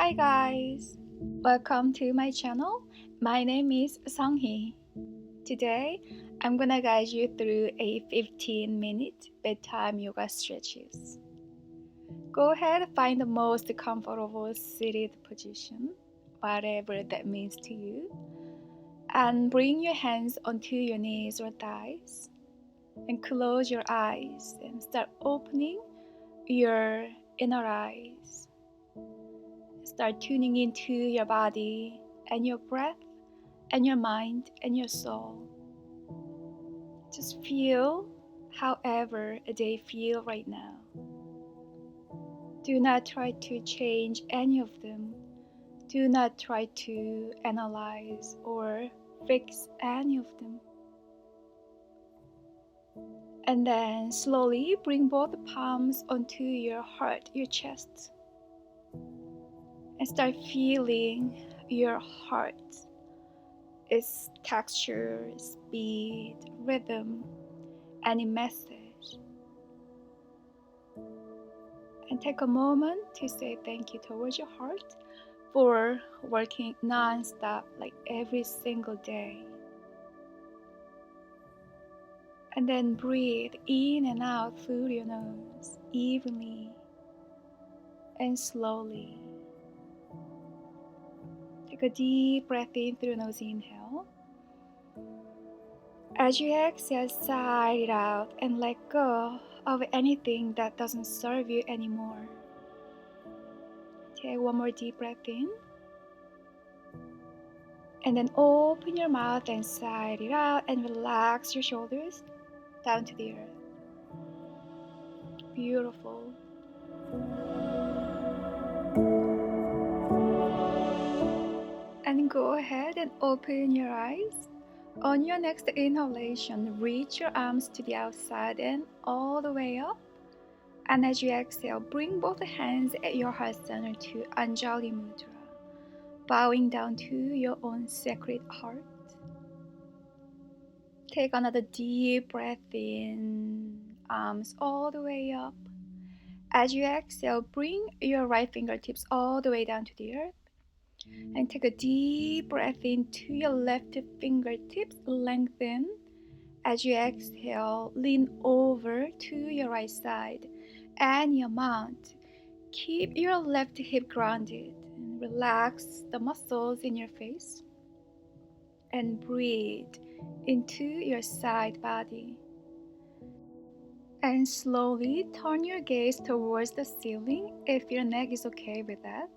Hi guys, welcome to my channel. My name is Seonghee. Today, I'm gonna guide you through a 15-minute bedtime yoga stretches. Go ahead, find the most comfortable seated position, whatever that means to you, and bring your hands onto your knees or thighs, and close your eyes and start opening your inner eyes. Start tuning into your body and your breath and your mind and your soul. Just feel however they feel right now. Do not try to change any of them. Do not try to analyze or fix any of them. And then slowly bring both palms onto your heart, your chest. And start feeling your heart, its texture, speed, rhythm, any message. And take a moment to say thank you towards your heart for working non-stop like every single day. And then breathe in and out through your nose evenly and slowly. Take a deep breath in through your nose, inhale. As you exhale, sigh it out and let go of anything that doesn't serve you anymore. Take one more deep breath in. And then open your mouth and sigh it out and relax your shoulders down to the earth. Beautiful. And go ahead and open your eyes. On your next inhalation, reach your arms to the outside and all the way up. And as you exhale, bring both hands at your heart center to Anjali Mudra, bowing down to your own sacred heart. Take another deep breath in, arms all the way up. As you exhale, bring your right fingertips all the way down to the earth. And take a deep breath into your left fingertips, lengthen. As you exhale, lean over to your right side and your mount. Keep your left hip grounded and relax the muscles in your face. And breathe into your side body. And slowly turn your gaze towards the ceiling if your neck is okay with that.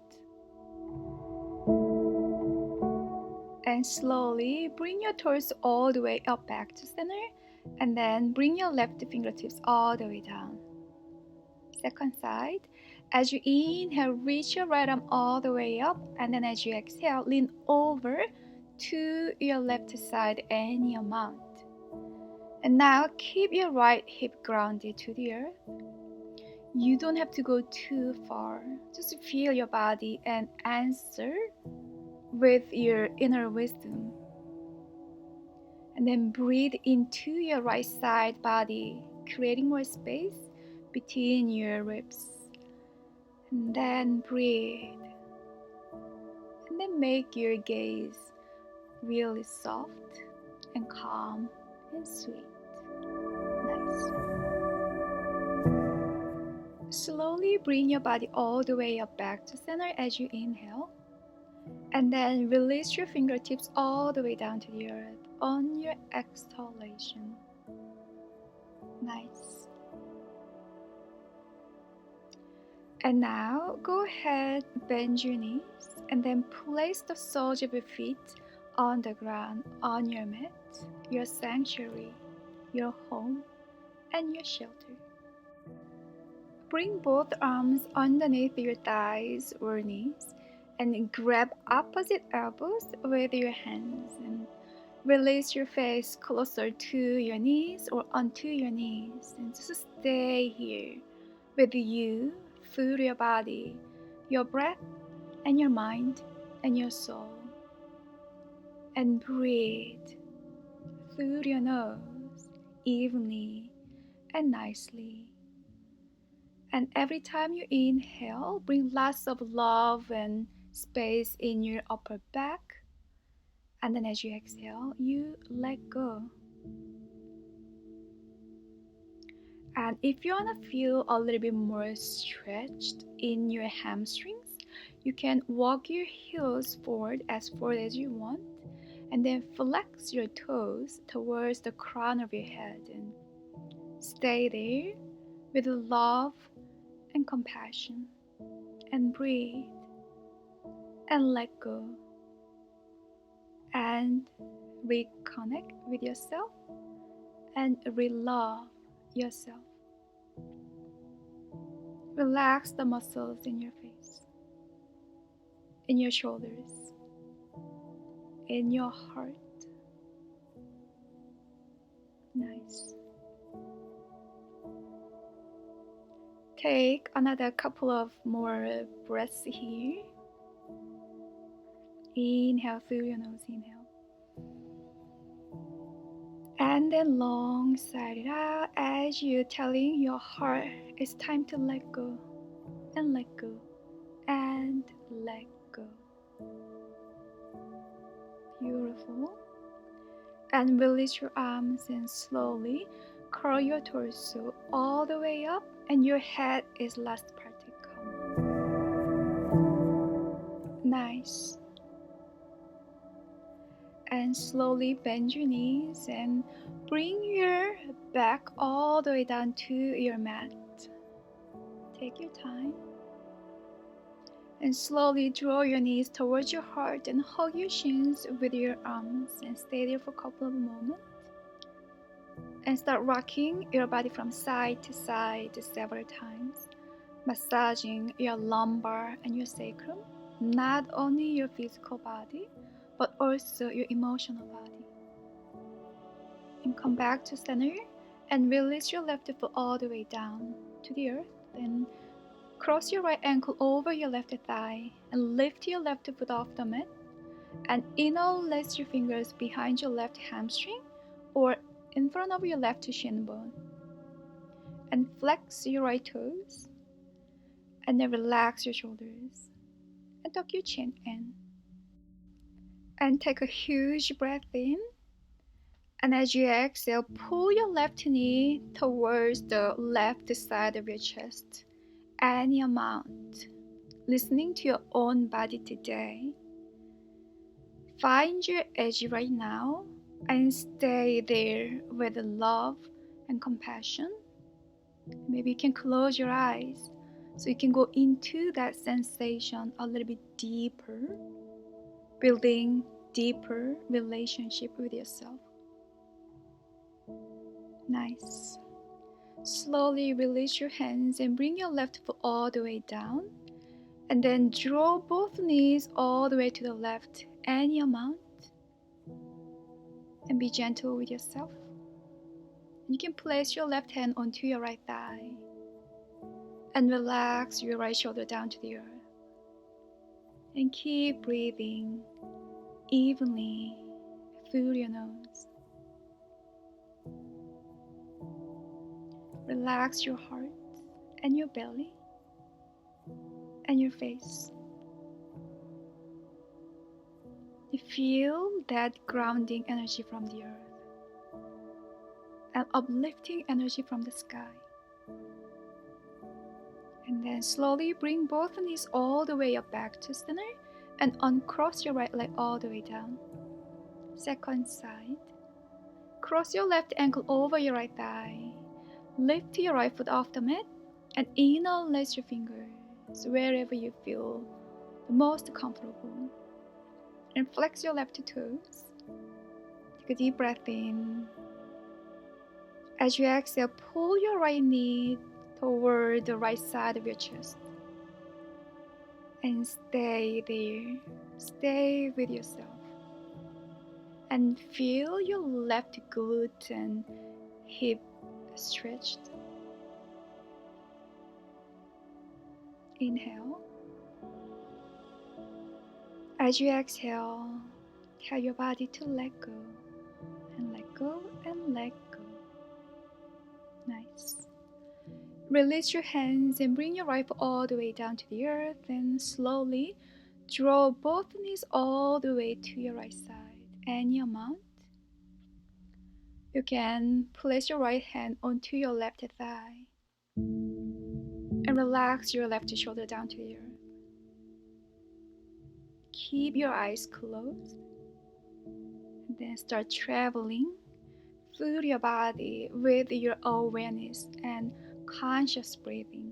And slowly bring your torso all the way up back to center, and then bring your left fingertips all the way down. Second side. As you inhale, reach your right arm all the way up, and then as you exhale, lean over to your left side and your mount. And now keep your right hip grounded to the earth. You don't have to go too far. Just feel your body and answer with your inner wisdom. And then breathe into your right side body, creating more space between your ribs. And then breathe. And then make your gaze really soft and calm and sweet. Nice. Slowly bring your body all the way up back to center as you inhale. And then release your fingertips all the way down to the earth on your exhalation. Nice. And now go ahead, bend your knees, and then place the soles of your feet on the ground, on your mat, your sanctuary, your home, and your shelter. Bring both arms underneath your thighs or knees and grab opposite elbows with your hands and release your face closer to your knees or onto your knees and just stay here with you through your body, your breath, and your mind and your soul. And breathe through your nose evenly and nicely. And every time you inhale, bring lots of love and space in your upper back. And then as you exhale, you let go. And if you want to feel a little bit more stretched in your hamstrings, you can walk your heels forward as you want, and then flex your toes towards the crown of your head and stay there with love and compassion, and breathe and let go and reconnect with yourself and re-love yourself. Relax the muscles in your face, in your shoulders, in your heart. Nice. Take another couple of more breaths here. Inhale through your nose, inhale. And then long side it out as you're telling your heart it's time to let go and let go and let go. Beautiful. And release your arms and slowly curl your torso all the way up, and your head is last part to come. Nice. And slowly bend your knees and bring your back all the way down to your mat. Take your time. And slowly draw your knees towards your heart and hug your shins with your arms and stay there for a couple of moments. And start rocking your body from side to side several times, massaging your lumbar and your sacrum, not only your physical body, but also your emotional body. And come back to center and release your left foot all the way down to the earth. Then cross your right ankle over your left thigh and lift your left foot off the mat. And interlace your fingers behind your left hamstring or in front of your left shin bone. And flex your right toes. And then relax your shoulders. And tuck your chin in. And take a huge breath in. And as you exhale, pull your left knee towards the left side of your chest. Any amount. Listening to your own body today. Find your edge right now and stay there with love and compassion. Maybe you can close your eyes so you can go into that sensation a little bit deeper, building deeper relationship with yourself. Nice. Slowly release your hands and bring your left foot all the way down. And then draw both knees all the way to the left, any amount. And be gentle with yourself. You can place your left hand onto your right thigh. And relax your right shoulder down to the earth. And keep breathing evenly through your nose. Relax your heart and your belly and your face. You feel that grounding energy from the earth and uplifting energy from the sky. And then slowly bring both knees all the way up back to center and uncross your right leg all the way down. Second side. Cross your left ankle over your right thigh. Lift your right foot off the mat and interlace your fingers wherever you feel the most comfortable. And flex your left toes. Take a deep breath in. As you exhale, pull your right knee toward the right side of your chest. And stay there. Stay with yourself. And feel your left glute and hip stretched. Inhale. As you exhale, tell your body to let go. And let go and let go. Nice. Release your hands and bring your right foot all the way down to the earth and slowly Draw both knees all the way to your right side, any amount. You can place your right hand onto your left thigh and relax your left shoulder down to the earth. Keep your eyes closed and then start traveling through your body with your awareness and conscious breathing.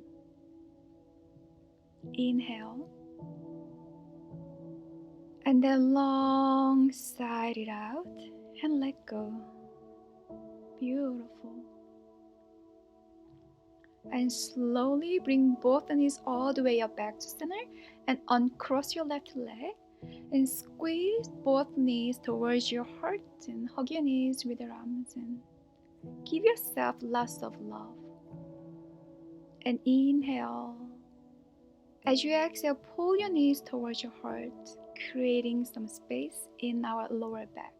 Inhale and then long sigh it out and let go. Beautiful. And slowly bring both knees all the way up back to center and uncross your left leg and squeeze both knees towards your heart and hug your knees with your arms and give yourself lots of love. And inhale. As you exhale, pull your knees towards your heart, creating some space in our lower back.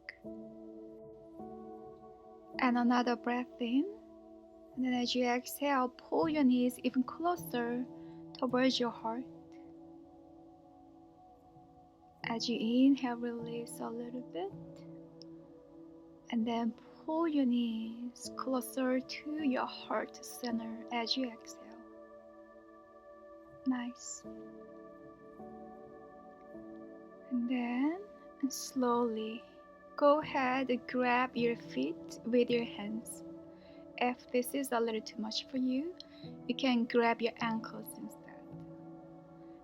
And another breath in. And then as you exhale, pull your knees even closer towards your heart. As you inhale, release a little bit. And then pull your knees closer to your heart center as you exhale. Nice. And then slowly go ahead and grab your feet with your hands. If this is a little too much for you, you can grab your ankles instead.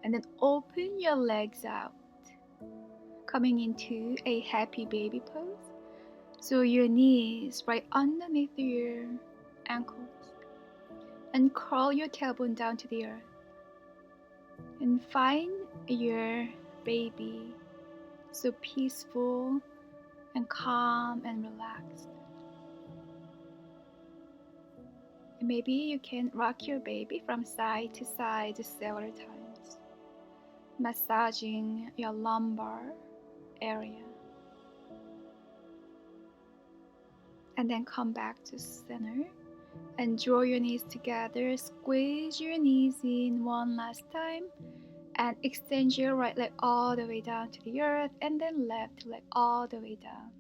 And then open your legs out, coming into a happy baby pose. So your knees right underneath your ankles. And curl your tailbone down to the earth. And find your baby so peaceful and calm and relaxed. Maybe you can rock your baby from side to side several times, massaging your lumbar area. And then come back to center and draw your knees together. Squeeze your knees in one last time and extend your right leg all the way down to the earth and then left leg all the way down.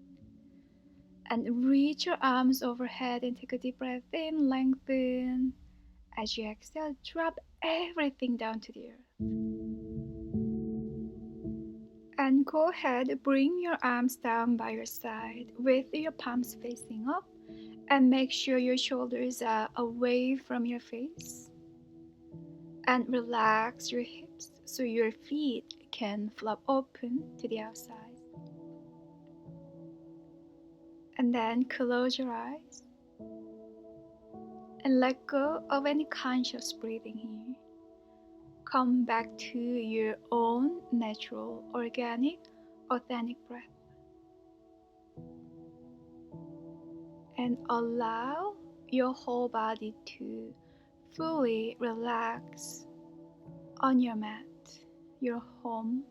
And reach your arms overhead and take a deep breath in, lengthen. As you exhale, drop everything down to the earth. And go ahead, bring your arms down by your side with your palms facing up and make sure your shoulders are away from your face. And relax your hips so your feet can flop open to the outside. And then close your eyes and let go of any conscious breathing here. Come back to your own natural, organic, authentic breath. And allow your whole body to fully relax on your mat, your home,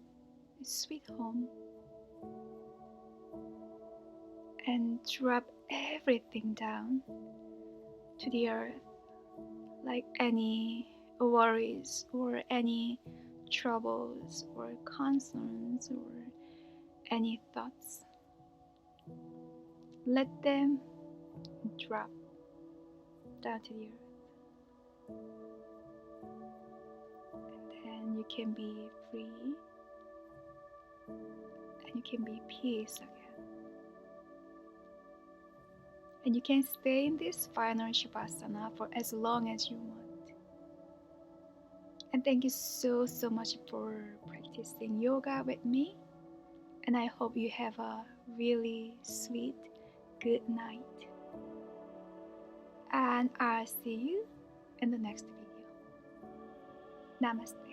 sweet home. And drop everything down to the earth, like any worries or any troubles or concerns or any thoughts. Let them drop down to the earth. And then you can be free and you can be peace again. And you can stay in this final shavasana for as long as you want. And thank you so much for practicing yoga with me. And I hope you have a really sweet good night. And I'll see you in the next video. Namaste.